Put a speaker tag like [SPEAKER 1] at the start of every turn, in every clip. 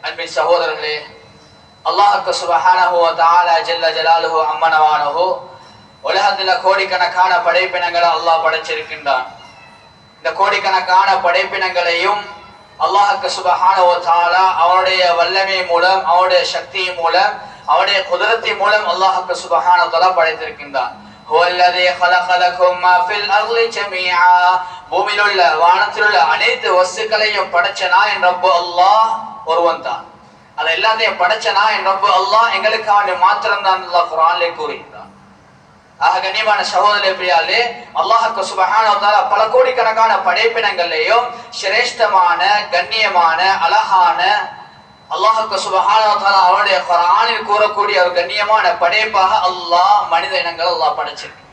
[SPEAKER 1] அன்பின் சகோதரர்களே, அல்லாஹ்வுக்கு சுப்ஹானஹு வ தஆலா ஜல்ல ஜலாலுஹு அம்மனவானஹு உலகத்துல கோடிக்கணக்கான படைப்பினங்களை அல்லாஹ் படைச்சிருக்கின்றான். இந்த கோடிக்கணக்கான படைப்பினங்களையும் அல்லாஹ்வுக்கு சுப்ஹானஹு வ தஆலா அவனுடைய வல்லமை மூலம், அவனுடைய சக்தி மூலம், அவனுடைய குதிரத்தின் மூலம் அல்லாஹ்வுக்கு சுப்ஹானஹு வ தஆலா படைத்திருக்கின்றான். ஹுவல்லதீ خلقலகும் மா ஃபில் அர்லி ஜமீஆ, பூமியில் உள்ள வானத்தில் உள்ள அனைத்து வஸ்துக்களையும் படைச்ச நாயன் ரப்பு அல்லாஹ் ஒருவன் தான். அது எல்லாத்தையும் படைச்ச நாயன் ரப்பு அல்லாஹ் எங்களுக்காக மாத்திரம் தான் அல்லாஹ் குர்ஆனிலே கூறுகிறான். ஆக கண்ணியமான சகோதரர்களே, பிரியாளே, அல்லாஹ்வுக்கு சுப்ஹானஹு வ தஆலா பல கோடிக்கணக்கான படைப்பினங்களையும் சிரேஷ்டமான, கண்ணியமான, அழகான அல்லாஹ்வுக்கு சுப்ஹானஹு வ தஆலா அவருடைய குர்ஆனில் கூறக்கூடிய ஒரு கண்ணியமான படைப்பாக அல்லாஹ் மனித இனங்களை அல்லாஹ் படைச்சிருக்கிறான்.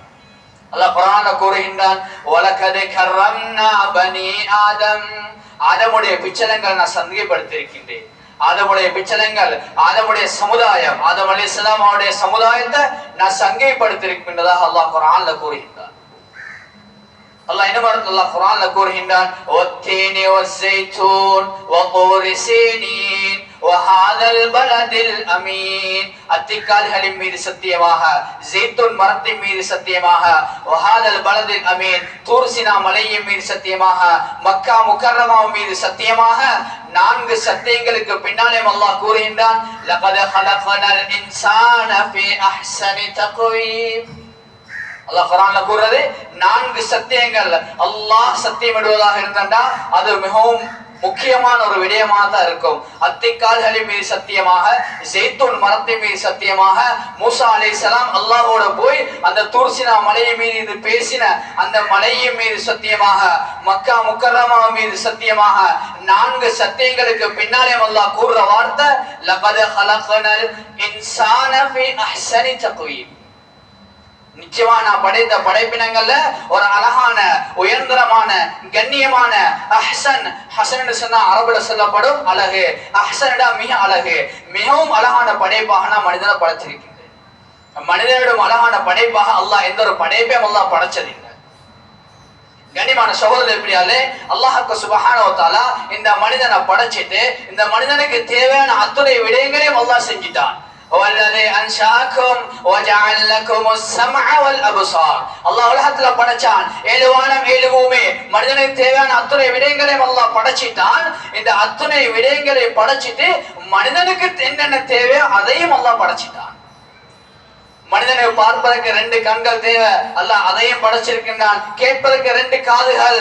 [SPEAKER 1] அல்லாஹ் குர்ஆன்ல கூறுகின்றான், வலகத் கர்ரம்னா பனி ஆதம், ஆதமுடைய பிச்சலங்கள் நான் சங்கைப்படுத்தியிருக்கின்றேன். ஆதமுடைய பிச்சலங்கள், ஆதமுடைய சமுதாயம், ஆதம் அலைஹிஸ்ஸலாம் அவருடைய சமுதாயத்தை நான் சங்கைப்படுத்தியிருக்கின்றதாக அல்லாஹ் குர்ஆன்ல கூறுகின்றான். அல்லாஹ் இன்னும் அல்லாஹ் குர்ஆன்ல கூறுகின்றான், வத்தீனி வஸ்ஸைத்தூன் வதூரி சீனீன் வஹாதல் பலதில் அமீன், அத்திக்கால்களின் மீது சத்தியமாக, ஜெய்தூன் மரத்தின் மீது சத்தியமாக, வஹாதல் பலதில் அமீன், தூர் சீனா மலையின் மீது சத்தியமாக, மக்கா முக்கர்ரமா மீது சத்தியமாக, 4 சத்தியங்களுக்கு பின்னாலே அல்லாஹ் கூறுகின்றான், லகத் خلقنال இன்சான ஃபீ அஹ்ஸனி தக்வீம். அல்லாஹ் குர்ஆன்ல கூறுறது 4 சத்தியங்கள் அல்லாஹ் சத்தியமிடுவதாக இருந்தா அது மிகவும் முக்கியமான ஒரு விடயமாக தான் இருக்கும். அத்திக்கால்களின் மீது சத்தியமாக, ஜெய்தூன் மரத்தின் மீது சத்தியமாக, மூசா அலைஹிஸ்ஸலாம் அல்லாஹ்வோட போய் அந்த தூர் சீனா மலையின் மீது பேசின அந்த மலையின் மீது சத்தியமாக, மக்கா முக்கர்ரமா மீது சத்தியமாக, 4 சத்தியங்களுக்கு பின்னாலே அல்லாஹ் கூறுற வார்த்தை லகத் خلقنال இன்சான ஃபீ அஹ்ஸனி தக்வீம். நிச்சயமா நான் படைத்த படைப்பினங்கள்ல ஒரு அழகான, உயர்ந்தரமான, கண்ணியமான, அஹ்சன், ஹசன் சொன்னா அரபுல சொல்லப்படும் அழகு, அஹ்சன்டா மிக அழகு, மிகவும் அழகான படைப்பாக நான் மனிதனை படைச்சிருக்கின்றேன். மனிதனிடம் அழகான படைப்பாக அல்லாஹ் எந்த ஒரு படைப்பையும் அல்லாஹ் படைச்சதில்லை. கண்ணியமான சகோதரர்களே, பிரியாளே, அல்லாஹ்வுக்கு சுப்ஹானஹு வ தஆலா இந்த மனிதனை படைச்சிட்டு இந்த மனிதனுக்கு தேவையான அத்துணை விடயங்களையும் அல்லாஹ் செஞ்சிட்டான். வல்லதி அன்ஷாக்கும் வஜஅல் லகுமுஸ் ஸம்அ வல் அப்சார், அல்லாஹ் உலகத்துல படைச்சான் 7 வானம் 7 பூமி, மனிதனுக்கு தேவையான அத்துணை விடயங்களையும் அல்லாஹ் படைச்சிட்டான். இந்த அத்துணை விடயங்களை படைச்சிட்டு மனிதனுக்கு என்னென்ன தேவையோ அதையும் அல்லாஹ் படைச்சிட்டான். மனிதனை பார்ப்பதற்கு 2 கண்கள் தேவை, அல்லாஹ் அதையும் படைச்சிருக்கின்றான். கேட்பதற்கு 2 காதுகள்,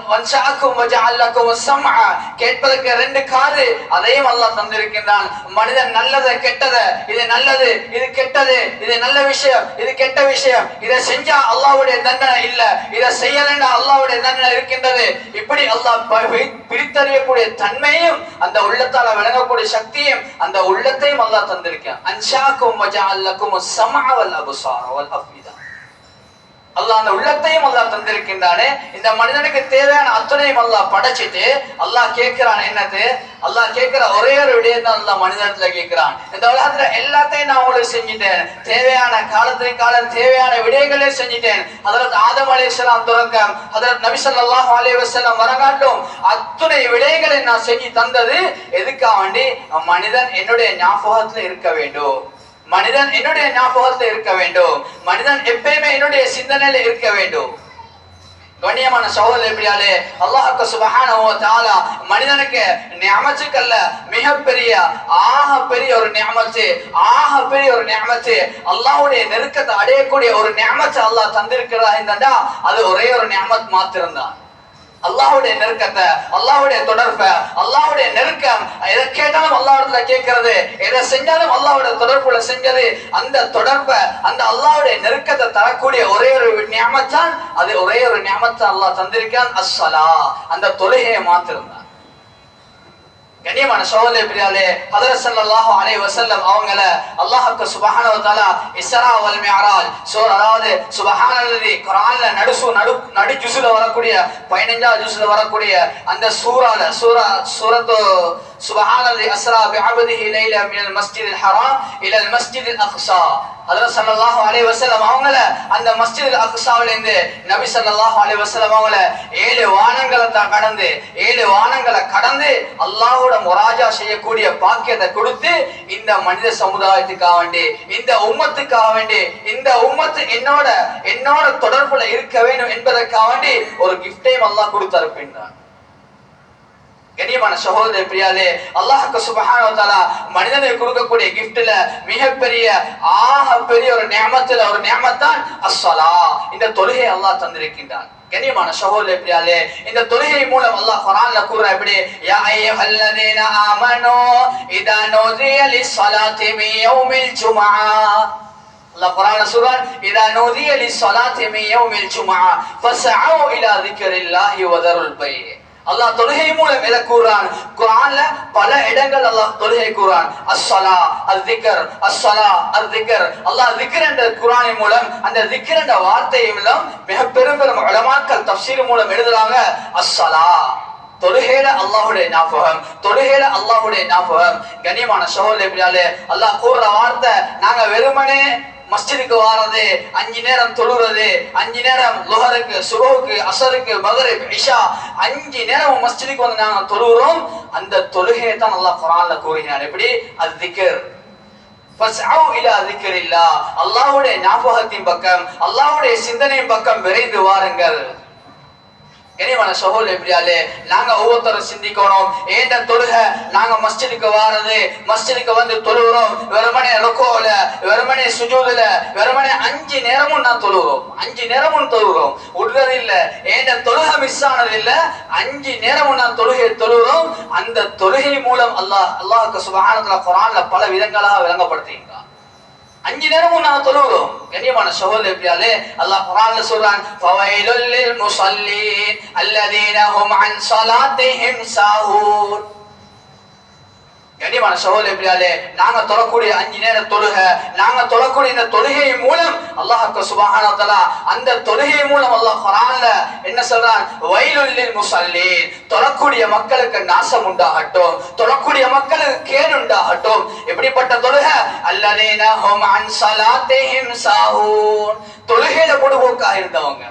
[SPEAKER 1] வன்ஷாக்கும் வஜஅல் லகுமுஸ் ஸம்அ, கேட்பதற்கு 2 காது, அதையும் அல்லாஹ் தந்திருக்கின்றான். மனிதன் நல்லது கெட்டது, இது நல்லது இது கெட்டது, இது நல்ல விஷயம் இது கெட்ட விஷயம், இதை செஞ்சா அல்லாஹ்வுடைய தண்டனை இல்ல, இதை செய்யலைன்னா அல்லாஹ்வுடைய தண்டனை இருக்கின்றது, இப்படி அல்லாஹ் பிரித்தறியக்கூடிய தன்மையும் அந்த உள்ளத்தால விளங்கக்கூடிய சக்தியும் அந்த உள்ளத்தையும் அல்லாஹ் தந்திருக்கான். அன்ஷாக்கும் வஜஅல் லகுமுஸ் ஸம்அ வல் அப்சார் வல் அஃபிதா, அல்லாஹ் அந்த உள்ளத்தையும் அல்லாஹ் தந்திருக்கின்றானே. இந்த மனிதனுக்கு தேவையான அத்தனையும் அல்லாஹ் படைச்சிட்டு அல்லாஹ் கேட்கிறான் என்னது? அல்லாஹ் கேட்கிற ஒரே ஒரு விடயத்தை அல்லாஹ் மனிதத்துல கேட்கிறான், இந்த உலகத்துல எல்லாத்தையும் நான் உங்களுக்கு செஞ்சிட்டேன், தேவையான காலத்துக்கு காலம் தேவையான விடயங்களே செஞ்சிட்டேன். ஹஜ்ரத் ஆதம் அலைஹிஸ்ஸலாம் தொடக்கம் ஹஜ்ரத் நபி ஸல்லல்லாஹு அலைஹி வஸல்லம் வரகாட்டும் அத்தனை விடயங்களை நான் செஞ்சு தந்தது எதுக்காக வேண்டி? மனிதன் என்னுடைய ஞாபகத்துல இருக்க வேண்டும், மனிதன் என்னுடைய ஞாபகத்தில் இருக்க வேண்டும், மனிதன் எப்பயுமே என்னுடைய சிந்தனையில இருக்க வேண்டும். கண்ணியமான சகோதரர்களே, பிரியாளே, அல்லாஹ்வுக்கு சுப்ஹானஹு வ தஆலா மனிதனுக்கு நிஅமத்துக்கல்ல மிகப்பெரிய பெரிய ஒரு நிஅமத்து, பெரிய ஒரு நிஅமத்து, அல்லாஹ்வுடைய நெருக்கத்தை அடையக்கூடிய ஒரு நிஅமத்தை அல்லாஹ் தந்திருக்கிறதா இருந்தா அது ஒரே ஒரு நிஅமத் மாத்திரம்தான். அல்லாஹ்வுடைய நெருக்கத்தை, அல்லாஹ்வுடைய தொடர்பை, அல்லாஹ்வுடைய நெருக்கம், எதை கேட்டாலும் அல்லாஹ்விடத்துல கேட்கிறது, எதை செஞ்சாலும் அல்லாஹ்வுடைய தொடர்புல செஞ்சது, அந்த தொடர்பை, அந்த அல்லாஹ்வுடைய நெருக்கத்தை தரக்கூடிய ஒரே ஒரு நிஅமத் தான், அது ஒரே ஒரு நிஅமத்தை அல்லாஹ் தந்திருக்கான், அஸ்ஸலா, அந்த தொழுகையை மாத்திரம் தான். கண்ணியமான சகோதரர்களே, பிரியாளே, ஹஜ்ரத் ஸல்லல்லாஹு அலைஹி வஸல்லம் அவங்கள அல்லாஹ்வுக்கு சுப்ஹானஹு வ தஆலா இஸ்ரா வல் மிஅராஜ் சூரா, அதாவது சுப்ஹானல்லதி குர்ஆன்ல நடு ஜுஸ்ல வரக்கூடிய 15வது ஜுஸ்ல வரக்கூடிய அந்த சூரத்து சுப்ஹானல்லி அஸ்ரா பிஅப்திஹி லைலா மினல் மஸ்ஜிதில் ஹராம் இலல் மஸ்ஜிதில் அக்ஸா. ஹஜ்ரத் ஸல்லல்லாஹு அலைஹி வஸல்லம் அவங்கள அந்த மஸ்ஜிதுல் அக்ஸாவில இருந்து நபி ஸல்லல்லாஹு அலைஹி வஸல்லம் அவங்கள 7 வானங்களை கடந்து 7 வானங்களை கடந்து அல்லாஹ்வோட முராஜா செய்யக்கூடிய பாக்கியத்தை கொடுத்து இந்த மனித சமுதாயத்துக்காக வேண்டி, இந்த உம்மத்துக்காக வேண்டி, இந்த உம்மத்து என்னோட தொடர்புல இருக்க வேண்டும் என்பதற்காக வேண்டி ஒரு கிஃப்டையும் அல்லாஹ் கொடுத்து அனுப்பினான். கண்ணியமான சகோதர பிரியாலே, அல்லாஹ் சுப்ஹானஹு வ தஆலா மனிதனுக்கு கொடுக்கக்கூடிய கிஃப்ட்ல மிகப்பெரிய பெரிய ஒரு நிஅமத்துல ஒரு நிஅமத்தான் அஸ்ஸலா. இந்த தொழுகை அல்லாஹ் தந்திருக்கின்றான். கண்ணியமான சகோதர பிரியாலே, இந்த தொழுகை மூலம் அல்லாஹ் குர்ஆன்ல கூறுறான் எப்படி, யா அய்யுஹல்லதீன ஆமனூ இதா நூதிய லிஸ்ஸலாத்தி மின் யௌமில் ஜும்ஆ. அல்லாஹ் குர்ஆன்ல சொல்றான், இதா நூதிய லிஸ்ஸலாத்தி மின் யௌமில் ஜும்ஆ ஃபஸ்அஉ இலா ஸிக்ரில்லாஹி வ தருல் பை. அல்லாஹ் தொழுகை மூலம் எதை கூறான்? குர்ஆன்ல பல இடங்கள் அல்லாஹ் தொழுகை கூறான். அஸ்ஸலா அஸ்ஸிக்ர், அஸ்ஸலா அஸ்ஸிக்ர். அல்லாஹ் ஸிக்ர் என்ற குர்ஆனின் மூலம் அந்த ஸிக்ர் என்ற வார்த்தையை மூலம் மிக பெரும் உலமாக்கள் தஃப்சீர் மூலம் எழுதுறாங்க. அஸ்ஸலா தொழுகையில அல்லாஹ்வுடைய ஞாபகம், தொழுகையில அல்லாஹ்வுடைய ஞாபகம். கண்ணியமான சகோதரர்களே, அல்லாஹ் கூறுற வார்த்தை, நாங்க வெறுமனே மஸ்ஜிதுக்கு வாரது, 5 நேரம் தொழுறது, 5 நேரம் லுஹருக்கு, சுபஹுக்கு, அஸருக்கு, மக்ரிப், இஷா 5 நேரம் மஸ்ஜிதுக்கு வந்து நாங்க தொழுகிறோம். அந்த தொழுகையை தான் அல்லாஹ் குர்ஆன்ல கூறுகிறான். எப்படி? அஸ்ஸிக்ர். ஃபஸ்அஉ இலா ஸிக்ரில்லாஹ். அல்லாஹ்வுடைய ஞாபகத்தின் பக்கம், அல்லாஹ்வுடைய சிந்தனையின் பக்கம் விரைந்து வாருங்கள். கனிவான சகோதரர்களே, நாங்க ஒவ்வொருத்தரும் சிந்திக்கணும். ஏண்ட தொழுகை, நாங்க மஸ்ஜிதுக்கு வாரது, மஸ்ஜிதுக்கு வந்து தொழுகிறோம், வெறுமனே ருக்குல, வெறுமனே சுஜூதுல, வெறுமனே 5 நேரமும் நான் தொழுகிறோம், 5 நேரமும் தொழுகிறோம், விடுறது இல்ல. ஏண்ட தொழுகை மிஸ் ஆனது இல்ல, 5 நேரமும் நான் தொழுகை தொழுகிறோம். அந்த தொழுகை மூலம் அல்லாஹ்வுக்கு சுப்ஹானஹு வ தஆலா குர்ஆன்ல பல விதங்களாக விளங்கப்படுத்துகிறான். 5 நேரமும் நான் தொழுகிறோம். கண்ணியமான சகோதரர்களே, அல்லாஹ் குர்ஆன்ல சொல்றான், ஃபவைலுல் லில் முஸல்லீன் அல்லதீன ஹும் அன் ஸலாத்திஹிம் சாஹூன். கண்ணியமான சகோதரர்களே, நாங்க தொழக்கூடிய 5 நேர தொழுகை, நாங்க தொழக்கூடிய இந்த தொழுகை மூலம் அல்லாஹ் சுப்ஹானஹு வ தஆலா அந்த தொழுகை மூலம் அல்லாஹ் குர்ஆன்ல என்ன சொல்றான்? வைலுல் லில் முஸல்லீன். தொழக்கூடிய மக்களுக்கு நாசம் உண்டாகட்டும், தொழக்கூடிய மக்களுக்கு கேடு உண்டாகட்டும். எப்படிப்பட்ட தொழுகை? அல்லதீன ஹும் அன் ஸலாத்திஹிம் சாஹூன். தொழுகையில பொடுபோக்கா இருந்தவங்க,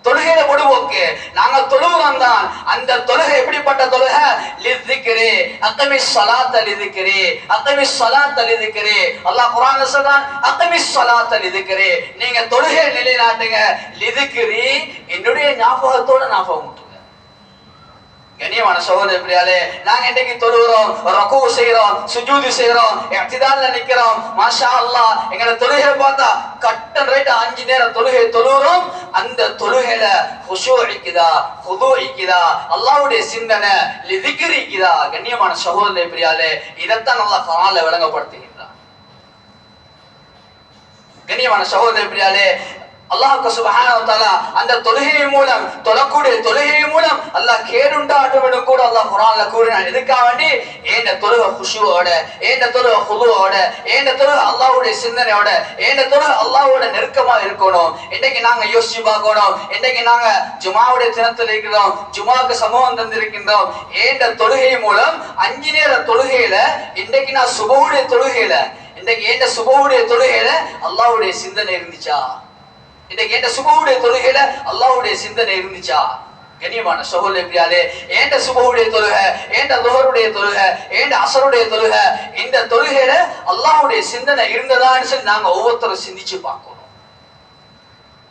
[SPEAKER 1] தொழுகையில பொடுபோக்கு. நாங்க தொழுகிறோம் தான். அந்த தொழுகை எப்படிப்பட்ட தொழுகை? லிஸ்ஸிக்ரி அக்மிஸ் ஸலாத்த லிஸ்ஸிக்ரி, அக்மிஸ் ஸலாத்த லிஸ்ஸிக்ரி. அல்லாஹ் குர்ஆன்ல சொல்றான், அக்மிஸ் ஸலாத்த லிஸ்ஸிக்ரி. நீங்க தொழுகை நிலைநாட்டுங்க. லிஸ்ஸிக்ரி என்னுடைய ஞாபகத்தோட ஞாபகம். கண்ணியமான சகோதரர்களே, நாங்க இன்னைக்கு தொழுகிறோம், ருக்கூ செய்றோம், சுஜூது செய்றோம், இஅ்திதால்ல நிக்கிறோம். மாஷா அல்லாஹ், எங்க தொழுகை பார்த்தா கட்டன் ரைட் 5 நேரம் தொழுகை தொழுகிறோம். அந்த தொழுகையில ஹுஷூ இருக்குதா, ஹுதூ இருக்குதா, அல்லாஹ்வுடைய சிந்தனை, லிஸ்ஸிக்ர் இருக்குதா? கண்ணியமான சகோதரர்களே, இதைத்தான் அல்லாஹ் குர்ஆன்ல விளங்கப்படுத்துகிறான். கண்ணியமான சகோதரர்களே, அல்லாஹ் சுப்ஹானஹு வ தஆலா அந்த தொழுகை மூலம், தொழக்கூடிய தொழுகை மூலம் அல்லாஹ் கேடுண்டாட்டும் கூட அல்லாஹ் குர்ஆன்ல கூறினான். எதுக்காக வேண்டி? ஏண்ட தொழுகை குஷூவோட, ஏண்ட தொழுகை ஹுதூவோட, ஏண்ட தொழுகை அல்லாஹ்வுடைய சிந்தனையோட, ஏண்ட தொழுகை அல்லாஹ்வோட நெருக்கமா இருக்கணும். இன்னைக்கு நாங்க யோசிச்சு பார்க்கணும். இன்னைக்கு நாங்க ஜுமாவுடைய தினத்தில் இருக்கிறோம், ஜுமாவுக்கு சமூகம் தந்திருக்கின்றோம். ஏண்ட தொழுகை மூலம் 5 நேர தொழுகையில, இன்னைக்கு நான் சுபஹுடைய தொழுகையில, இன்னைக்கு ஏண்ட சுபஹுடைய தொழுகையில அல்லாஹ்வுடைய சிந்தனை இருந்துச்சா? இன்னைக்கு ஏண்ட சுபஹுடைய தொழுகையில அல்லாஹ்வுடைய சிந்தனை இருந்துச்சா? கண்ணியமான சகோதரர்களே, ஏண்ட சுபஹுடைய தொழுகை, ஏண்ட லுஹருடைய தொழுகை, ஏண்ட அஸருடைய தொழுகை, இந்த தொழுகையில அல்லாஹ்வுடைய சிந்தனை இருந்ததான்னு சொல்லி நாங்க ஒவ்வொருத்தரும் சிந்திச்சு பார்க்கணும்.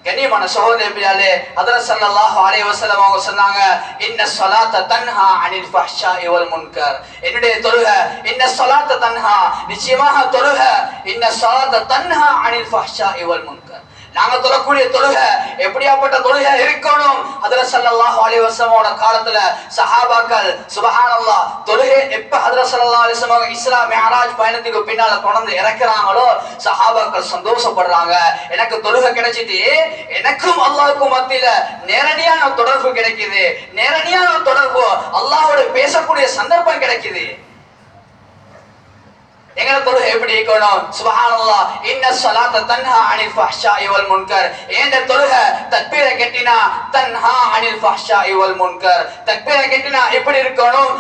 [SPEAKER 1] கண்ணியமான சகோதரர்களே, ஹஜ்ரத் ஸல்லல்லாஹு அலைஹி வஸல்லம் அவங்க சொன்னாங்க, இன்ன ஸலாத்த தன்ஹா அனில் ஃபஹ்ஷாஇ வல் முன்கர். என்னுடைய தொழுகை, இன்ன ஸலாத்த தன்ஹா, நிச்சயமாக தொழுகை, இன்ன ஸலாத்த தன்ஹா அனில் ஃபஹ்ஷாஇ வல் முன்கர். நாங்க தொழக்கூடிய தொழுகை எப்படியாப்பட்ட தொழுகை இருக்கணும்? ஹஜ்ரத் ஸல்லல்லாஹு அலைஹி வஸல்லம் காலத்துல சஹாபாக்கள் சுப்ஹானல்லாஹ் தொழுகை எப்ப ஹஜ்ரத் ஸல்லல்லாஹு அலைஹி வஸல்லம் இஸ்ரா மிஅராஜ் பயணத்துக்கு பின்னால கொண்டு இறக்குறாங்களோ சஹாபாக்கள் சந்தோஷப்படுறாங்க. எனக்கு தொழுகை கிடைச்சிட்டு எனக்கும் அல்லாஹ்வுக்கும் மத்தியில நேரடியான தொடர்பு கிடைக்குது, நேரடியான தொடர்பு, அல்லாஹ்வோட பேசக்கூடிய சந்தர்ப்பம் கிடைக்குது. எங்களை தொழுகை எப்படி? இருக்கணும். சுப்ஹானல்லாஹ், இன்ன ஸலாத்த தன்ஹா அனில் ஃபஹ்ஷாஇ வல் முன்கர். ஏண்ட தொழுகை தக்பீரை கட்டினா தன்ஹா அனில் ஃபஹ்ஷாஇ வல் முன்கர். தக்பீரை கட்டினா எப்படி இருக்கணும்?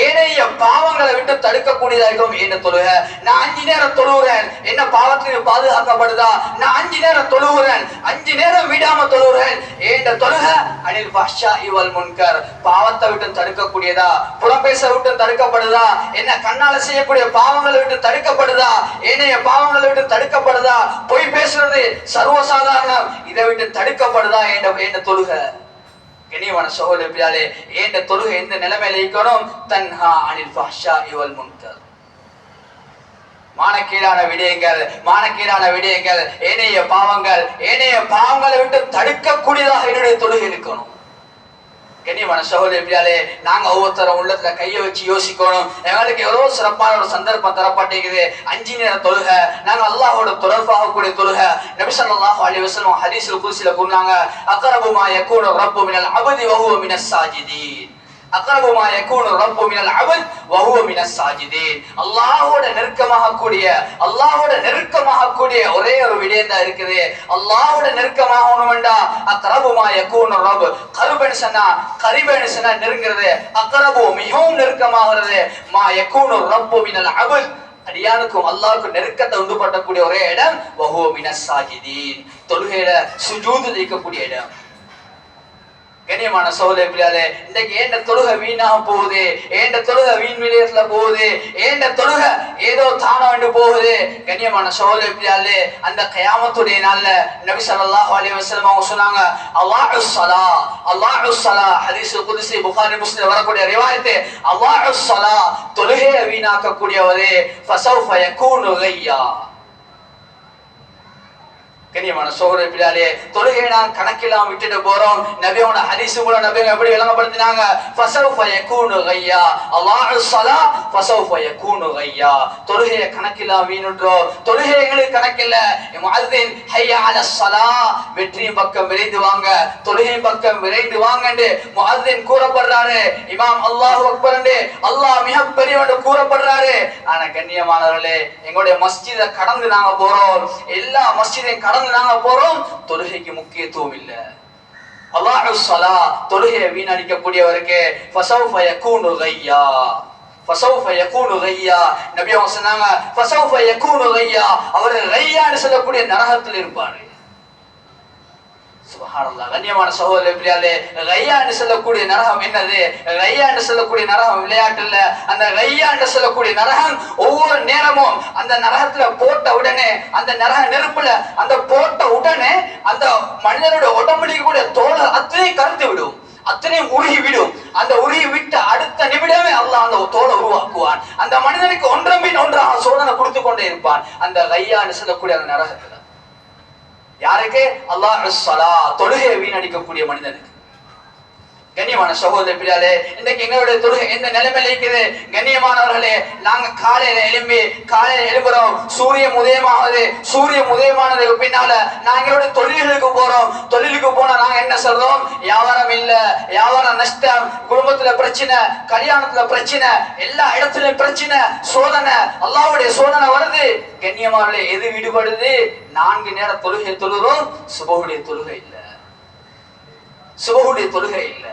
[SPEAKER 1] ஏனைய பாவங்களை விட்டு தடுக்கக்கூடியதா இருக்கும் ஏண்ட தொழுகை. நான் 5 நேரம் தொழுகிறேன், என்ன பாவத்திலிருந்து பாதுகாக்கப்படுதா? நான் 5 நேரம் தொழுகிறேன், 5 நேரம் விடாம தொழுகிறேன், ஏண்ட தொழுகை அனில் ஃபஹ்ஷாஇ வல் முன்கர். பாவத்தை விட்டு தடுக்கக்கூடியதா? புறம்பேச விட்டு தடுக்கப்படுதா? என்ன கண்ணால செய்யக்கூடிய பாவங்களை விட்டு தடுக்கப்படுதா? ஏனைய பாவங்களை விட்டு தடுக்கப்படுதா? பொய் பேசுறது சர்வசாதாரணம், இதை விட்டு தடுக்கப்படுதா என்ற தொழுகை? கனிவான சகோதரர்களே, என்ற தொழுகை எந்த நிலைமையில இருக்கணும்? தன்ஹா அனில் ஃபஹ்ஷாஇ வல் முன்கர். மானக்கீடான விடயங்கள், ஏனைய பாவங்களை விட்டு தடுக்கக்கூடியதாக என்னுடைய தொழுகை இருக்கணும். கண்ணியமான சகோதரர்களே, நாங்க ஒவ்வொருத்தரும் உள்ளத்துல கையை வச்சு யோசிக்கணும். எங்களுக்கு எவ்வளவு சிறப்பான ஒரு சந்தர்ப்பம் தரப்பட்டிருக்குது. 5 நேர தொழுகை, நாங்க அல்லாஹோட தொடர்பாகக்கூடிய தொழுகை. நபி ஸல்லல்லாஹு அலைஹி வஸல்லம் ஹதீஸுல் குர்ஸில கூறினாங்க, அக்ரபு மா யகூனு ரப்பு மினல் அப்தி வ ஹுவ மினஸ் சாஜிதீன். அக்ரபு மா யகூனு ரப்பு மினல் அப்தி வ ஹுவ மினஸ் சாஜிதீன். அல்லாஹ்வோட நெருக்கமாக கூடிய ஒரே ஒரு விடயம் தான் இருக்குது. அல்லாஹ்வோட நெருக்கமாகணும்டா அக்ரபு மா யகூனு ரப். கரிபேன்னு சொன்னா நெருங்கிறது. அக்ரபு மிகவும் நெருக்கமாகிறது. மா யகூனு ரப்பு மினல் அப்தி, அடியானுக்கும் அல்லாஹ்வுக்கும் நெருக்கத்தை உண்டு பண்ணக்கூடிய ஒரே இடம் வ ஹுவ மினஸ் சாஜிதீன். தொழுகையில சுஜூது செய்யக்கூடிய இடம். கண்ணியமான சகோதரர்களே, இன்னைக்கு ஏண்ட தொழுகை வீணாக போகுது, ஏண்ட தொழுகை வீண் விளையத்துல போகுது, ஏண்ட தொழுகை ஏதோ தானா வந்து போகுது. கண்ணியமான சகோதரர்களே, அந்த கியாமத்துடைய நாள்ல நபி ஸல்லல்லாஹு அலைஹி வஸல்லம் அவங்க சொன்னாங்க, அல்லாஹுஸ் ஸலா. ஹதீஸ் குத்ஸி புகாரி முஸ்லிம் வரக்கூடிய ரிவாயத், அல்லாஹுஸ் ஸலா, தொழுகையை வீணாக்க கூடியவரே, ஃபஸௌஃப யகூனு கையா. கண்ணியமான சகோதரர்களே, தொழுகையை நான் கணக்கெல்லாம் விட்டுட்டு போறோம். நபியோட ஹதீஸ் மூலம் நபி எப்படி விளங்கப்படுத்தினாங்க? ஃபஸௌஃப யகூனு கையா, அல்லாஹுஸ் ஸலா ஃபஸௌஃப யகூனு கையா. தொழுகையை கணக்கெல்லாம் வீணுன்றோம். தொழுகை எங்களுக்கு கணக்கில்ல. முஅஸ்ஸின் ஹய்யா அலஸ் ஸலா, வெற்றி பக்கம் விரைந்து வாங்க, தொழுகை பக்கம் விரைந்து வாங்கன்னு முஅஸ்ஸின் கூறப்படுறாரு. இமாம் அல்லாஹு அக்பர் என்று அல்லாஹ் மிகப்பெரியவன் கூறப்படுறாரு. ஆனா கண்ணியமானவர்களே, எங்களுடைய மஸ்ஜிதை கடந்து நாங்க போறோம், எல்லா மஸ்ஜிதையும் கடந்து நாங்க போறோம், தொழுகைக்கு முக்கியத்துவம் இல்ல. அல்லாஹுஸ் ஸலா, தொழுகையை வீணடிக்கக்கூடியவருக்கு ஃபஸௌஃப யகூனு கையா, ஃபஸௌஃப யகூனு கையா. நபி அவங்க சொன்னாங்க, ஃபஸௌஃப யகூனு கையா, அவர் கையான்னு சொல்லக்கூடிய நரகத்தில் இருப்பாரு. சுப்ஹானல்லாஹ். கண்ணியமான சகோதரர்களே, கையான்னு சொல்லக்கூடிய நரகம் என்னது? கையான்னு சொல்லக்கூடிய நரகம் விளையாட்டு இல்ல. அந்த கையான்னு சொல்லக்கூடிய நரகம் ஒவ்வொரு நேரமும் அந்த நரகத்துல போட்ட உடனே, அந்த நரக நெருப்புல அந்த போட்ட உடனே அந்த மனிதனுடைய உடம்புல கூட தோல் அத்தனை கருத்து விடும், அத்தனையும் உருகி விடும். அந்த உருகி விட்டு அடுத்த நிமிடமே அல்லாஹ் அந்த தோலை உருவாக்குவான். அந்த மனிதனுக்கு ஒன்றன் பின் ஒன்றாக சோதனை கொடுத்து கொண்டே இருப்பான் அந்த கையான்னு சொல்லக்கூடிய அந்த நரகத்துல. யாருக்கு? அல்லாஹுஸ் ஸலா, தொழுகையை வீணடிக்கக்கூடிய மனிதனுக்கு. கண்ணியமான சகோதரர்களே, இன்னைக்கு எங்களுடைய தொழுகை எந்த நிலைமையில இருக்குது? கண்ணியமானவர்களே, நாங்க காலையில எழும்புறோம், சூரியன் உதயமாகுது. சூரியன் உதயமானதுக்கு பின்னால நாங்க தொழில்களுக்கு போறோம். தொழிலுக்கு போனா நாங்க என்ன சொல்றோம்? வியாபாரம் இல்ல, வியாபாரம் நஷ்டம், குடும்பத்துல பிரச்சனை, கல்யாணத்துல பிரச்சனை, எல்லா இடத்துலயும் பிரச்சனை, சோதனை, அல்லாஹ்வுடைய சோதனை வருது. கண்ணியமானவர்களே, எது விடுபடுது? 4 நேர தொழுகை தொழுகிறோம், சுபஹுடைய தொழுகை இல்ல, சுபஹுடைய தொழுகை இல்ல.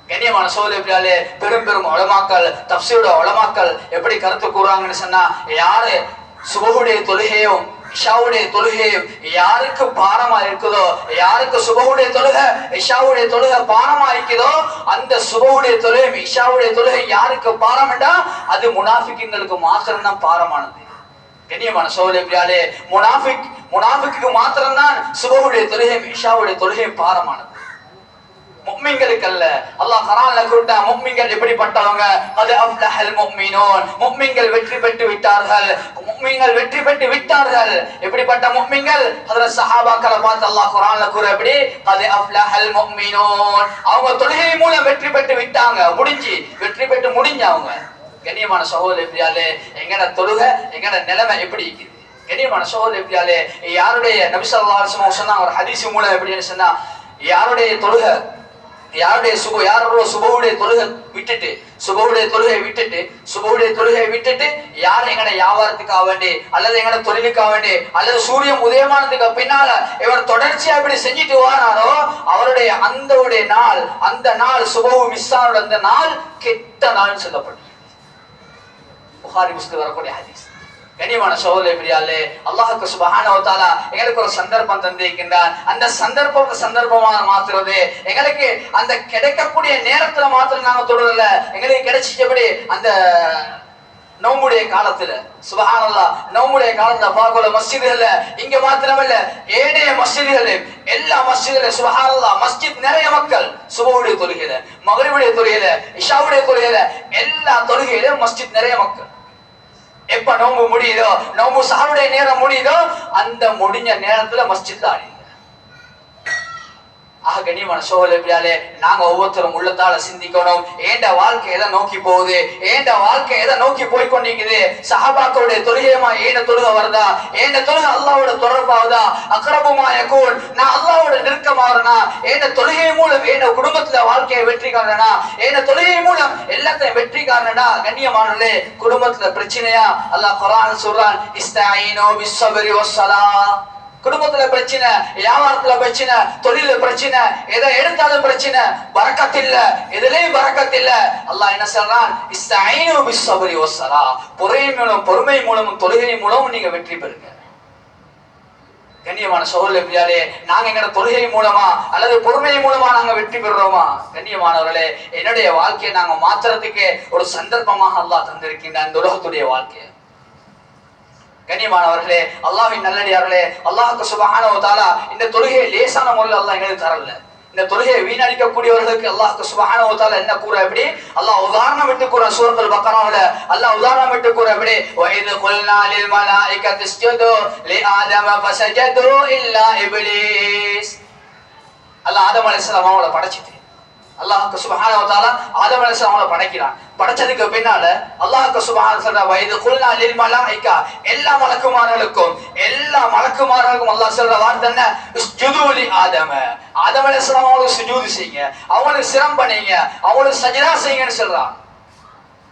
[SPEAKER 1] கண்ணியமான சகோதரர்களே, பெரும் உலமாக்கள், தஃப்சீருடைய உலமாக்கள் எப்படி கருத்து கூறுறாங்கன்னு சொன்னா, யாரு சுபஹுடைய தொழுகையும் இஷாவுடைய தொழுகையும் யாருக்கு பாரமா இருக்குதோ, யாருக்கு சுபஹுடைய தொழுகை இஷாவுடைய தொழுகை பாரமா இருக்குதோ, அந்த சுபஹுடைய தொழுகை இஷாவுடைய தொழுகை யாருக்கு பாரம்டா அது முனாஃபிக்குங்களுக்கு மாத்திரம் தான் பாரமானது. கண்ணியமான சகோதரர்களே, முனாஃபிக்கு மாத்திரம் தான் சுபஹுடைய தொழுகை இஷாவுடைய தொழுகை பாரமானது, முஃமின்களுக்கு அல்ல. அல்லாஹ் குர்ஆன்ல கூறுடா, முஃமின்கள் எப்படிப்பட்டவங்க? கத் அஃப்லஹல் முஃமினூன், முஃமின்கள் வெற்றி பெற்று விட்டார்கள், முஃமின்கள் வெற்றி பெற்று விட்டார்கள். எப்படிப்பட்ட முஃமின்கள்? ஹஜ்ரத் சஹாபாக்களை பார்த்து அல்லாஹ் குர்ஆன்ல கூற எப்படி? கத் அஃப்லஹல் முஃமினூன், அவங்க தொழுகை மூலம் வெற்றி பெற்று விட்டாங்க, வெற்றி பெற்று முடிஞ்சவங்க. கண்ணியமான சகோதரர்களே, எங்கட தொழுகை எங்கட நிலைமை எப்படி இருக்குது? கண்ணியமான சகோதரர்களே, யாருடைய நபி ஸல்லல்லாஹு அலைஹி வஸல்லம் சொன்னாங்க ஒரு ஹதீஸ் மூலம் எப்படின்னு சொன்னா, யாருடைய தொழுகை யாருடைய சுபவுடைய தொழுகை விட்டுட்டு சுபவுடைய விட்டுட்டு யாரும் எங்கட வியாபாரத்துக்காக வேண்டி அல்லது எங்கட தொழிலுக்காக வேண்டி அல்லது சூரியன் உதயமானதுக்கு பின்னால இவர் தொடர்ச்சியா இப்படி செஞ்சுட்டு வாராரோ அவருடைய அந்த நாள் சுபவு மிஸ் ஆன அந்த நாள் கெட்ட நாள் சொல்லப்படும். புகாரி முஸ்லிம் வரக்கூடிய ஹதீஸ். கனிவான சகோதரர்களே பெரியார்களே, அல்லாஹ் சுப்ஹானஹு வ தஆலா எங்களுக்கு ஒரு சந்தர்ப்பம் தந்திருக்கின்றான். அந்த சந்தர்ப்பமாக மாத்துறது எங்களுக்கு அந்த கிடைக்கக்கூடிய நேரத்துல மாத்திரம் நாங்க தொடரல, எங்களுக்கு கிடைச்சிட்டபடி அந்த நோம்புடைய காலத்துல சுப்ஹானல்லாஹ் நோம்புடைய காலத்துல பார்க்கல மஸ்ஜிதுகள்ல இங்க மாத்திரமல்ல ஏனைய மஸ்ஜிதுகள் எல்லா மஸ்ஜிதுல சுப்ஹானல்லாஹ் மஸ்ஜித் நிறைய மக்கள் சுபஹுடைய தொழுகையில மக்ரிபுடைய தொழுகையில இஷாவுடைய தொழுகையில எல்லா தொழுகையில மஸ்ஜித் நிறைய மக்கள். எப்ப நோம்பு முடியுதோ நோம்பு சஹருடைய நேரம் முடியுதோ அந்த முடிஞ்ச நேரத்துல மஸ்ஜித்ல ஆடி. ஆக கண்ணியமான சகோதரர்களே, நாங்க ஒவ்வொருத்தரும் உள்ளத்தால சிந்திக்கணும். ஏண்ட வாழ்க்கை எதை நோக்கி போகுது, ஏண்ட வாழ்க்கை எதை நோக்கி போய்கொண்டிருக்குது. சஹாபாக்களுடைய தொழுகையமா ஏண்ட தொழுகை வருதா, ஏண்ட தொழுகை அல்லாஹ்வோட தொடர்பாகுதா, அக்ரபுமா யகூன் நான் அல்லாஹ்வோட நெருக்கமாகறனா, ஏண்ட தொழுகை மூலம் ஏண்ட குடும்பத்துல வாழ்க்கையை வெற்றி காரணனா, ஏண்ட தொழுகை மூலம் எல்லாத்தையும் வெற்றி காரணனா. கண்ணியமானவர்களே, குடும்பத்துல பிரச்சனையா அல்லாஹ் குர்ஆன்ல சொல்றான், இஸ்தஈனு பிஸ்ஸப்ரி வஸ்ஸலாஹ். குடும்பத்துல பிரச்சனை, வியாபாரத்துல பிரச்சனை, தொழில பிரச்சனை, எதை எடுத்தாலும் பிரச்சனை, பரக்கத் இல்ல, எதிலேயும் பரக்கத் இல்ல. அல்லாஹ் என்ன சொல்றான், இஸ்தஈனு பிஸ்ஸப்ரி வஸ்ஸலாஹ். பொறுமை மூலமும் தொழுகை மூலமும் நீங்க வெற்றி பெறுங்க. கண்ணியமான சகோதரர்களே, நாங்க எங்க தொழுகை மூலமா அல்லது பொறுமை மூலமா நாங்க வெற்றி பெறுறோமா? கண்ணியமானவர்களே, என்னுடைய வாழ்க்கையை நாங்க மாத்துறதுக்கு ஒரு சந்தர்ப்பமாக அல்லாஹ் தந்திருக்கின்ற இந்த உலகத்துடைய வாழ்க்கையை. கண்ணியமானவர்களே, அல்லாஹ்வின் நல்லடியார்களே, அல்லாஹ் சுப்ஹானஹு வ தஆலா இந்த தொழுகையை லேசான முறையில் அல்லாஹ் எங்களுக்கு தரல. இந்த தொழுகையை வீணடிக்கக்கூடியவர்களுக்கு அல்லாஹ் சுப்ஹானஹு வ தஆலா என்ன கூற எப்படி அல்லாஹ் உதாரணம் விட்டு கூற சூரத்துல் பக்கராவுல அல்லாஹ் உதாரணம் விட்டு கூற எப்படி வஇத் குல்னா லில் மலாயிகத்தி இஸ்ஜுது லி ஆதம ஃபஸஜது இல்லா இப்லீஸ். அல்லாஹ் ஆதம் அலைஹிஸ்ஸலாம் அவங்கள படைச்சிட்டு அல்லாஹ் சுப்ஹானஹு வ தஆலா ஆதம் அலைஹிஸ்ஸலாம் அவங்கள படைக்கிறான். படைச்சதுக்கு பின்னால அல்லாஹ் சுப்ஹானஹு வ தஆலா வஇத் குல்னா லில் மலாயிகா எல்லா மலக்குமார்களுக்கும் அல்லாஹ் சொல்ற வார்த்தை என்ன, இஸ்ஜுது லி ஆதம. ஆதம் அலைஹிஸ்ஸலாம் அவங்களுக்கு சுஜூது செய்யுங்க, அவங்களுக்கு சிரம் பண்ணீங்க, அவங்களுக்கு சஜதா செய்யுங்கன்னு சொல்றான்.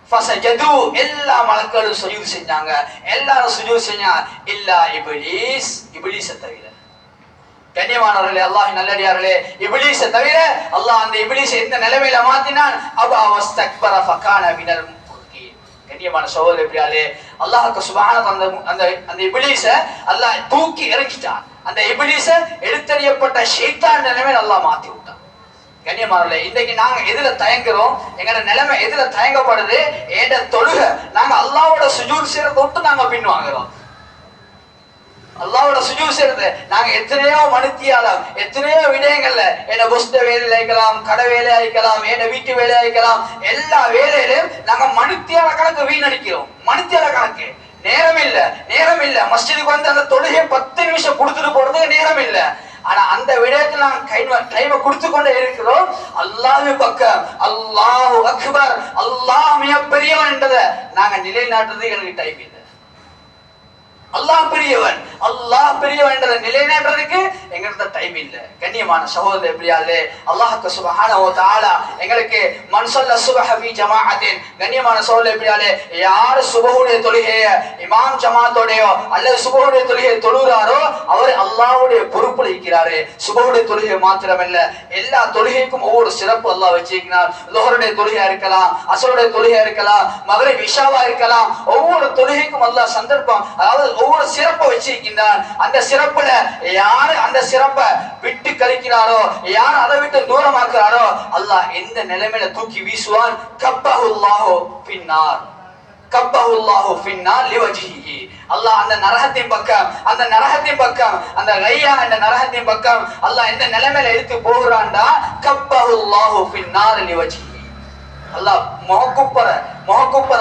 [SPEAKER 1] ஃபஸஜது எல்லா மலக்குகளும் சுஜூது செஞ்சாங்க, எல்லாரும் சுஜூது செஞ்சாங்க இல்லா இப்லீஸ் தவிர. கண்ணியமானவர்களே, அல்லாஹ்வின் நல்லடியார்களே, இப்லீஸை தவிர அல்லாஹ் அந்த இப்லீஸை எந்த நிலைமையில மாத்தினான், அபா வஸ்தக்பர ஃபகான மினல் முக்ரின். கண்ணியமான சகோதரர்களே, அல்லாஹ் சுப்ஹானஹு அந்த இப்லீஸை அல்லாஹ் தூக்கி இறக்கிட்டான். அந்த இப்லீஸை எடுத்தறியப்பட்ட ஷைத்தான் நிலைமையில அல்லாஹ் மாத்தி விட்டான். கண்ணியமானவர்களே, இன்னைக்கு நாங்க எதுல தயங்குறோம், எங்கட நிலைமை எதுல தயங்கப்படுது, ஏண்ட தொழுகை நாங்க அல்லாஹ்வோட சுஜூத் செய்யறத விட்டு நாங்க பின்வாங்குறோம். அல்லாஹ்வோட சுஜூத் செய்யறது நாங்க எத்தனையோ மனுத்தியாலம் எத்தனையோ விடயங்கள்ல என்ன புஸ்த வேலையில ஆயிக்கலாம், கடை வேலையா இருக்கலாம், என்ன வீட்டு வேலையா இருக்கலாம், எல்லா வேலையிலும் நாங்க மனுத்தியால கணக்கு வீணடிக்கிறோம். மனுத்தியால கணக்கு நேரம் இல்ல மஸ்ஜிதுக்கு வந்து அந்த தொழுகை 10 நிமிஷம் கொடுத்துட்டு போறதுக்கு நேரம் இல்ல. ஆனா அந்த விடயத்துல நாங்க டைமை கொடுத்து கொண்டே இருக்கிறோம். அல்லாஹ்வின் பக்கம் அல்லாஹு அக்பர், அல்லாஹ் மிக பெரியவன் என்றதை நாங்க நிலைநாட்டுறதுக்கு எனக்கு டைம் இல்லை. அல்லாஹ் பெரியவன் என்ற நிலைநாட்டுறதுக்கு எங்களுக்கு டைம் இல்ல. கண்ணியமான சகோதரர்களே பெரியார்களே, அல்லாஹ் சுப்ஹானஹு வ தஆலா எங்களுக்கு மன் ஸல்ல சுப்ஹ ஃபீ ஜமாஅத்தின். கண்ணியமான சகோதரர்களே பெரியார்களே, யார் சுபஹுடைய தொழுகைய இமாம் ஜமாத்தோடயோ அல்லது சுபஹுடைய தொழுகையை தொழுகிறாரோ அவர் அல்லாஹ்வுடைய பொறுப்புல இருக்கிறாரு. சுபஹுடைய தொழுகை மாத்திரமல்ல, எல்லா தொழுகைக்கும் ஒவ்வொரு சிறப்பு அல்லாஹ் வச்சிருக்கிறார். லுஹருடைய தொழுகையா இருக்கலாம், அஸ்ருடைய தொழுகையா இருக்கலாம், மக்ரிப் இஷாவா இருக்கலாம். ஒவ்வொரு தொழுகைக்கும் அல்லாஹ் சந்தர்ப்பம் அதாவது ஒவ்வொரு சிறப்பை வச்சிருக்கின்றான். அந்த சிறப்புல யாரு அந்த சிறப்பை விட்டு கழிக்கிறாரோ, யார் அதை விட்டு தூரமாக்குறாரோ அல்லாஹ் எந்த நிலைமையில தூக்கி வீசுவான். கப்பஹுல்லாஹு ஃபின்னார் லிவஜ்ஹிஹி. அல்லாஹ் அந்த நரகத்தின் பக்கம் அந்த ரையா என்ற நரகத்தின் பக்கம் அல்லாஹ் எந்த நிலைமையில எடுத்து போகிறான்டா, கப்பஹுல்லாஹு ஃபின்னார் லிவஜ்ஹிஹி. அல்லாஹ் முகக்குப்பர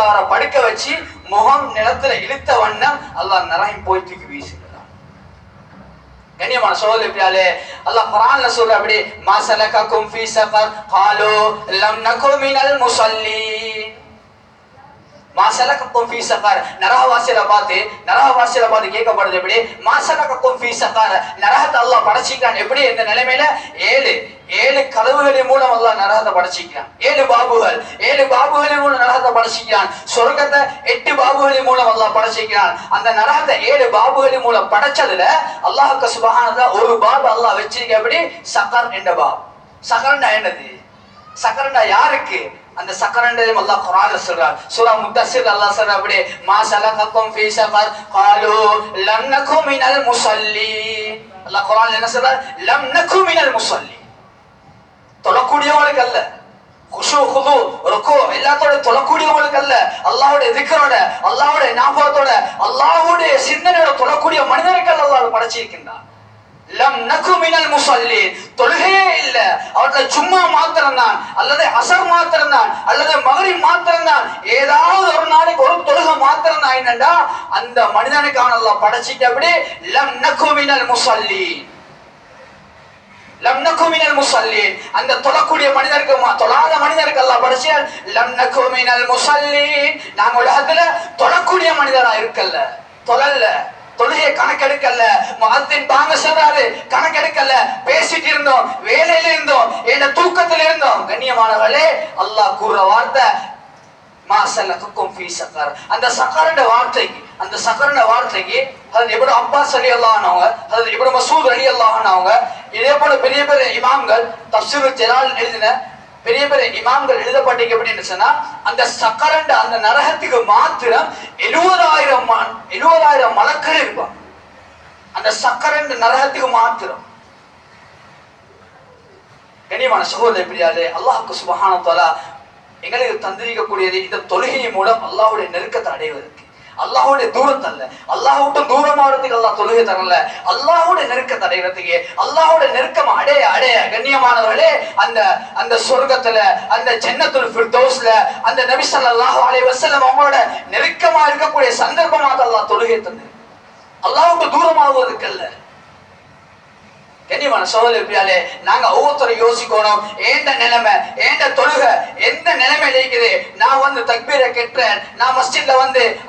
[SPEAKER 1] அவரை படுக்க வச்சு முகம் நிலத்துல இழுத்த வண்ணம் அல்லாஹ் நரகம் போய் தூக்கி வீசுகிறான். கண்ணியமான சகோதரர்களே, அல்லாஹ் குர்ஆன்ல சொல்ற அப்படி மா சலககும் ஃபீ ஸஃபர் காலு லம் நகு மினல் முஸல்லீன். மாசலகக்கும் ஃபீ ஸகர், நரகவாசிகளை பார்த்து கேட்கப்படுது எப்படி? மாசலகக்கும் ஃபீ ஸகர், நரகத்தை அல்லாஹ் படைச்சிக்கிறான் எப்படி? இந்த நிலைமையில ஏழு கதவுகளின் மூலம் அல்லாஹ் நரகத்தை படைச்சிக்கிறான். 7 பாபுகளின் மூலம் நரகத்தை படைச்சிக்கிறான். சொர்க்கத்தை 8 பாபுகளின் மூலம் அல்லாஹ் படைச்சிக்கிறான். அந்த நரகத்தை 7 பாபுகளின் மூலம் படைச்சதுல அல்லாஹ்வுக்கு சுப்ஹானஹு ஒரு பாபு அல்லாஹ் வச்சிருக்க எப்படி? சகர் என்ற பாபு. சகர்னா என்னது? சகர்னா யாருக்கு? அந்த சக்கரண்டையும் அல்லாஹ் குர்ஆன்ல சொல்றார். சூரா முத்தஸ்ஸிர் அல்லாஹ் சொல்றார் அப்படி, மா சலகக்கும் ஃபீ ஸகர் காலு லம் நகு மினல் முஸல்லீன். அல்லாஹ் குர்ஆன்ல என்ன சொல்றார்? லம் நகு மினல் முஸல்லீன். தொழக்கூடியவங்களுக்கு அல்ல, குஷு குது ருக்கு எல்லாத்தோட தொழக்கூடியவங்களுக்கு அல்ல, அல்லாஹ்வுடைய திக்ரோட, அல்லாஹ்வுடைய ஞாபகத்தோட, அல்லாஹ்வுடைய சிந்தனையோட தொழக்கூடிய மனிதர்கள் அல்லாஹ் படைச்சிருக்கின்றார். லம் நகு மினல் முஸல்லீன், தொழுகையே இல்ல, அவர்களை சும்மா மாத்திரம்தான், அல்லது அசர் மாத்திரம்தான், அல்லது மகரிப் மாத்திரம்தான், ஏதாவது ஒரு நாளைக்கு ஒரு தொழுகை மாத்திரம்தான் என்னண்டா அந்த மனிதனுக்கான அல்லாஹ் படைச்சிட்டு அப்படி லம் நகு மினல் முஸல்லீன். லம் நகு மினல் முஸல்லீன், அந்த தொழக்கூடிய மனிதருக்கு தொழாத மனிதருக்கு அல்லாஹ் படைச்சார். லம் நகு மினல் முஸல்லீன், நாங்க உலகத்துல தொழக்கூடிய மனிதரா இருக்கல்ல, தொழல்ல, தொழுகையை கணக்கெடுக்கல, முஅத்தின் பாங்க சொல்றாரு கணக்கெடுக்கல, பேசிட்டு இருந்தோம், வேலையில இருந்தோம், என்ன தூக்கத்துல இருந்தோம். கண்ணியமானவர்களே, அல்லாஹ் கூற வார்த்தை மா சலகக்கும் ஃபீ ஸகர். அந்த சகரண்ட வார்த்தைக்கு ஹஜ்ரத் இப்னு அப்பாஸ் ரலியல்லாஹு அன்ஹு, ஹஜ்ரத் இப்னு மஸ்ஊத் ரலியல்லாஹு அன்ஹு, இதே போல பெரிய பெரிய இமாம்கள் தஃப்சீருல் ஜலால் எழுதின பெரிய பெரிய இமாம்கள் எழுதப்பட்டிருக்கு அப்படின்னு சொன்னா, அந்த சக்கரண்ட அந்த நரகத்துக்கு மாத்திரம் 70,000 மலக்கள் இருப்பாங்க. அந்த சக்கரண்ட நரகத்துக்கு மாத்திரம். கண்ணியமான சகோதரர்களே, பிரியாளே, அல்லாஹ்வுக்கு சுப்ஹானஹு வ தஆலா எங்களுக்கு தந்திரிக்கக்கூடியது இந்த தொழுகையின் மூலம் அல்லாஹ்வுடைய நெருக்கத்தை அடைவதற்கு, அல்லாஹ்வுடைய தூரத்தை அல்ல, அல்லாஹ்வுக்கு தூரமாகிறதுக்கு அல்லாஹ் தொழுகை தரல, அல்லாஹ்வுடைய நெருக்கத்தை அடைகிறதுக்கு, அல்லாஹ்வுடைய நெருக்கம் அடைய கண்ணியமானவர்களே, அந்த சொர்க்கத்துல, அந்த ஜன்னத்துல் ஃபிர்தௌஸ்ல, அந்த நபி ஸல்லல்லாஹு அலைஹி வஸல்லம் அவங்களோட நெருக்கமா இருக்கக்கூடிய சந்தர்ப்பமாக அல்லாஹ் தொழுகை தந்து, அல்லாஹ்வுக்கு தூரமாகுவதற்கு அல்ல. கண்ணியமான சகோதரர்களே, நாங்க ஒவ்வொருத்தரும் யோசிக்கணும், ஏண்ட நிலைமை, ஏண்ட தொழுகை எந்த நிலைமையில இருக்குது? நான் தக்பீரை கெட்டுறேன், நான் மஸ்ஜித்ல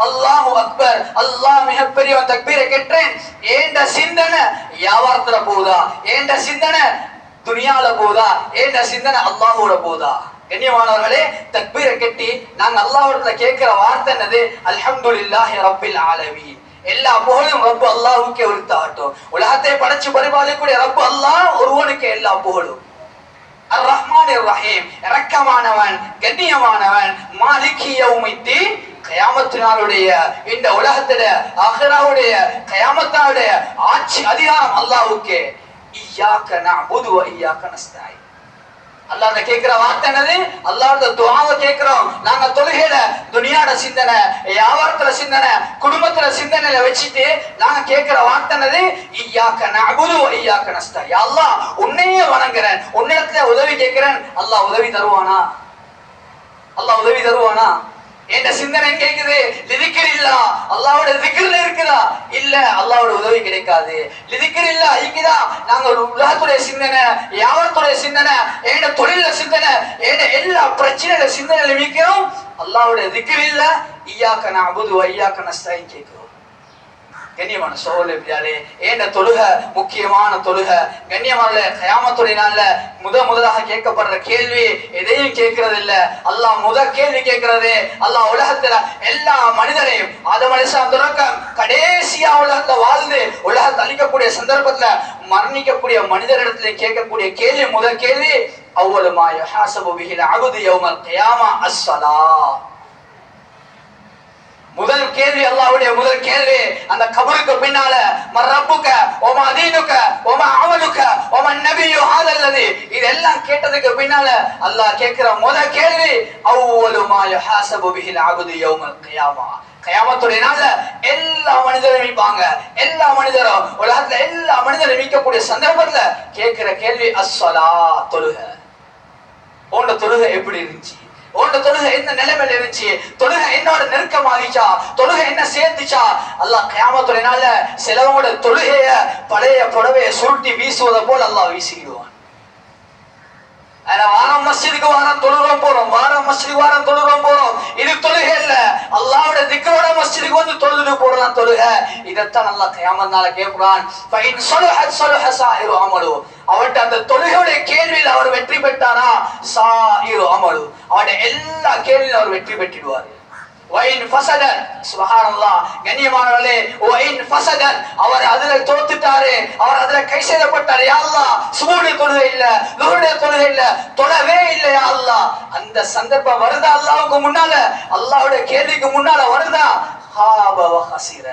[SPEAKER 1] அல்லாஹு அக்பர், அல்லாஹ் மிகப்பெரியவன் தக்பீரை கெட்டுறேன், ஏண்ட சிந்தனை வியாபாரத்துல போகுதா? ஏண்ட சிந்தனை துனியால போகுதா? ஏண்ட சிந்தனை அல்லாஹோட போகுதா? கண்ணியமானவர்களே, தக்பீரை கெட்டி நாங்க அல்லாஹ்விடத்துல கேட்கிற வார்த்தை என்னது? அல்ஹம்துலில்லாஹி ரப்பில் ஆலமீன். எல்லா புகழும் ரப்பு அல்லாஹ்வுக்கே உரித்தாகட்டும். உலகத்தை படைச்சு பரிபாலிக்கக்கூடிய ரப்பு அல்லாஹ் ஒருவனுக்கு எல்லா புகழும். அர் ரஹ்மானிர் ரஹீம், இரக்கமானவன், கண்ணியமானவன், மாலிகி யௌமித்தீன், கியாமத் நாளுடைய இந்த உலகத்துல ஆகிராவுடைய கியாமத்தாவுடைய ஆட்சி அதிகாரம் அல்லாஹ்வுக்கே. இய்யாக நஅபுது வ இய்யாக நஸ்தஈன். அல்லாஹ் கேட்கிற வார்த்தை என்னது? அல்லாஹ்வோட துஆவை கேட்கிறோம். நாங்க தொழுகையில துனியாட சிந்தனை, வியாபாரத்துல சிந்தனை, குடும்பத்துல சிந்தனையில வச்சுட்டு நாங்க கேட்கிற வார்த்தை என்னது? இய்யாக நஅபுது வ இய்யாக நஸ்தஈன். யா அல்லாஹ், உன்னையே வணங்குறேன், உன்னிடத்துல உதவி கேட்கிறேன். அல்லாஹ் உதவி தருவானா? அல்லாஹ் உதவி தருவானா? என்ற சிந்தனை கேக்குது. லிதிக்ர் இல்ல, அல்லாஹ்வோட திக்ர்ல இருக்குதா? இல்ல, அல்லாஹ்வோட உதவி கிடைக்காது. லிதிக்ர் இல்ல இருக்குதா? நாங்க உலகத்துடைய சிந்தனை, வியாபாரத்துடைய சிந்தனை, என்ற தொழில சிந்தனை, என்ற எல்லா பிரச்சனையில சிந்தனையில வைக்கிறோம். அல்லாஹ்வோட திக்ர் இல்ல. இய்யாக நஅபுது வ இய்யாக நஸ்தஈன் கேட்கிறோம். கண்ணியமான சகோதரர்களே, ஏண்ட தொழுகை முக்கியமான தொழுகை. கண்ணியமான கியாமத்துடைய நாள்ல முதலாக கேட்கப்படுற கேள்வி எதையும் கேட்கறது இல்ல. அல்லாஹ் கேள்வி கேட்கறது, அல்லாஹ் உலகத்துல எல்லா மனிதரையும் ஆதம் அலைஹிஸ்ஸலாம் தொடக்கம் கடைசியா உலகத்துல வாழ்ந்து உலகத்தை அழிக்கக்கூடிய சந்தர்ப்பத்துல மரணிக்கக்கூடிய மனிதரிடத்துல கேட்கக்கூடிய கேள்வி, முதல் கேள்வி, அவ்வளவு மா யுஹாஸபு பிஹில் அப்து யௌமல் கியாமா அஸ்ஸலாஹ். முதல் கேள்வி, அல்லாஹ்வுடைய முதல் கேள்வி, அந்த கபருக்கு பின்னால மர்ரப்புக வமா தீனுக வமா அமலுக வமன் நபியு ஹாதல்லதி, இதெல்லாம் கேட்டதுக்கு பின்னால அல்லாஹ் கேட்கிற முதல் கேள்வி, அவ்வளவு மா யுஹாஸபு பிஹில் அப்து யௌமல் கியாமா. கியாமத்துடைய நாள்ல எல்லா மனிதரும் மீட்பாங்க. எல்லா மனிதரும் உலகத்துல எல்லா மனிதரும் மீட்கக்கூடிய சந்தர்ப்பத்துல கேட்கிற கேள்வி அஸ்ஸலாஹ், தொழுகை. உன்னோட தொழுகை எப்படி இருந்துச்சு? உன்னோட தொழுகை என்ன நிலைமையில இருந்துச்சு? தொழுகை என்னோட நெருக்கமாகிச்சா? தொழுகை என்ன சேர்த்துச்சா? அல்லாஹ் கியாமத்துடைய நாள்ல சிலவங்களோட தொழுகைய பழைய புடவையை சுருட்டி வீசுவதை போல அல்லாஹ் வீசிடுவான். வாரம் மஸ்ஜிதுக்கு வாரம் தொழுறோம் போறோம், வாரம் மஸ்ஜிதுக்கு வாரம் தொழுறோம் போறோம். இது தொழுகை இல்ல. அல்லாஹ்வுடைய திக்ரோட மஸ்ஜிதுக்கு வந்து தொழுது போறதான் தொழுகை. இதத்தான் அல்லாஹ் கியாமத் நாள கேட்கிறான். ஃபைன் ஸலஹத் ஸலஹ ஸாயிரு அமலு. அவட்ட அந்த தொழுகையுடைய கேள்வியில் அவர் வெற்றி பெற்றாரா, ஸாயிரு அமலு, அவருடைய எல்லா கேள்வியிலும் அவர் வெற்றி பெற்றிடுவார். வைன் ஃபஸதன், சுப்ஹானல்லாஹ், கண்ணியமானவர்களே, வைன் ஃபஸதன், அவர் அதுல தோத்துட்டாரு, அவர் அதுல கை செய்யப்பட்டாரு. யா அல்லாஹ், சுபஹுடைய தொழுகை இல்ல, லுஹுடைய தொழுகை இல்ல, தொழவே இல்ல யா அல்லாஹ். அந்த சந்தர்ப்பம் வருதா அல்லாஹ்வுக்கு முன்னால, அல்லாஹ்வுடைய கேள்விக்கு முன்னால வருதா? ஹாப வ ஹஸிர.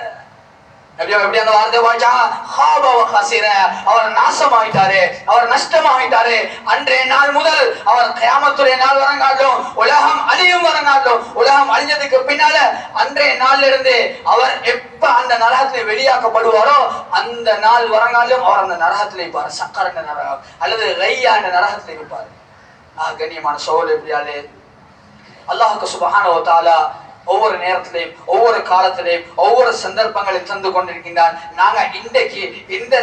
[SPEAKER 1] எப்படி அந்த வார்த்தை வாய்ச்சாங்க? ஹாப வ ஹஸிர, அவர் நாசமாயிட்டாரு, அவர் நஷ்டமாயிட்டாரு. அன்றைய நாள் முதல் அவர் கியாமத்துடைய நாள் வரங்காட்டும் உலகம் அழியும் வரங்காட்டும், உலகம் அழிஞ்சதுக்கு பின்னால அன்றைய நாள்ல இருந்து அவர் எப்ப அந்த நரகத்திலே வெளியாக்கப்படுவாரோ அந்த நாள் வரங்காலும் அவர் அந்த நரகத்திலே இருப்பார். சக்கர நரகம் அல்லது ரையா என்ற நரகத்திலே இருப்பார். கண்ணியமான சகோதரர்களே, அல்லாஹ்வுக்கு சுப்ஹானஹு வ தஆலா ஒவ்வொரு நேரத்திலையும் ஒவ்வொரு காலத்திலையும் ஒவ்வொரு சந்தர்ப்பங்களை தந்து கொண்டிருக்கின்றான். நாங்க இன்றைக்கு இந்த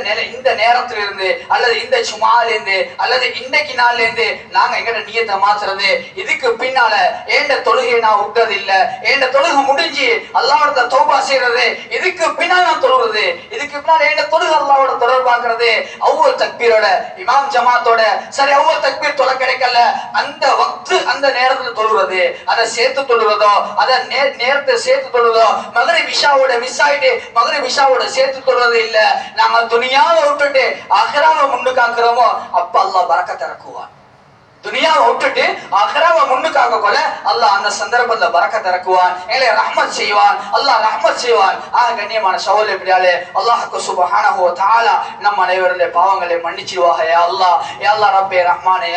[SPEAKER 1] நேரத்திலிருந்து அல்லது இந்த சுமாலிருந்து அல்லது இன்றைக்கு நாள்ல இருந்து நாங்க எங்கட நியத்தை மாத்துறது, இதுக்கு பின்னால ஏண்ட தொழுகையை நான் விட்டது இல்ல, ஏண்ட தொழுகை முடிஞ்சு அல்லாஹ்வோட தௌபா செய்யறது, இதுக்கு பின்னால் நான் தொழுகிறது, இதுக்கு பின்னால் ஏண்ட தொழுகை அல்லாஹ்வோட தொடர்பாக்குறது, ஒவ்வொரு தக்பீரோட இமாம் ஜமாத்தோட சரி ஒவ்வொரு தக்பீர் தொலை கிடைக்கல அந்த வக்து அந்த நேரத்துல தொழுகிறது, அதை சேர்த்து தொழுகிறதோ அதை நேரத்தை சேர்த்து தொழுதோ, மகரிப் இஷாவோட மிஸ் ஆயிட்டு மகரிப் இஷாவோட சேர்த்து தொழுவது இல்ல. நாங்க துனியாவை விட்டுட்டு ஆகிராவை முன்னுக்காக்குறோமோ அப்ப அல்லாஹ் பரக்கத் இறக்குவான். துனியாவை விட்டுட்டு ஆகிராவை முன்னுக்காக்க கொள்ள அல்லாஹ் அந்த சந்தர்ப்பத்துல பரக்கத் இறக்குவான், எங்களை ரஹ்மத் செய்வான், அல்லாஹ் ரஹ்மத் செய்வான். கண்ணியமான சகோதரர்களே, அல்லாஹ்வுக்கு சுப்ஹானஹு வ தஆலா நம் அனைவருடைய பாவங்களை மன்னிச்சிடுவாக. யா அல்லாஹ், யா அல்லாஹ் ரப்பே ரஹ்மானே.